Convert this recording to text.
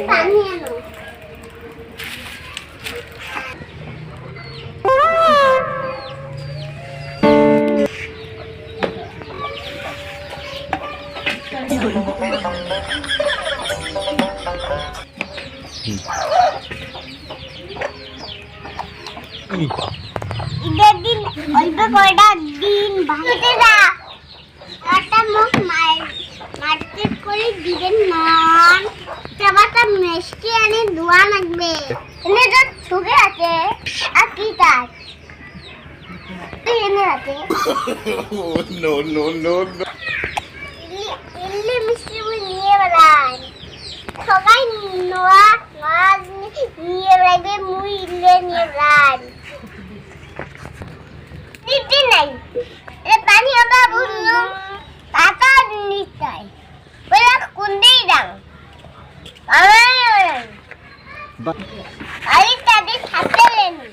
পানি আনো ঈদের দিন অল্প কয়টা দিন ভাঙতে যা একটা মুখ মার্কেট করে দিবেন নন চাবাটা মিষ্টি আনে ধোয়া লাগবে এনে যা ছুগে আছে আর কি কাজ তুই এনে আছে নো নো নো ইল্লি মিষ্টি নিয়ে বেড়াই সবাই নোয়া মাছ নিয়ে বেড়াইবে মুই ইল্লে নিয়ে বেড়াই দিদি নাই এ পানি আমরা বুঝলো টাকা নিতাই বলা কুন্দেই দাও আমার আরে তাদের থাকতে লেনি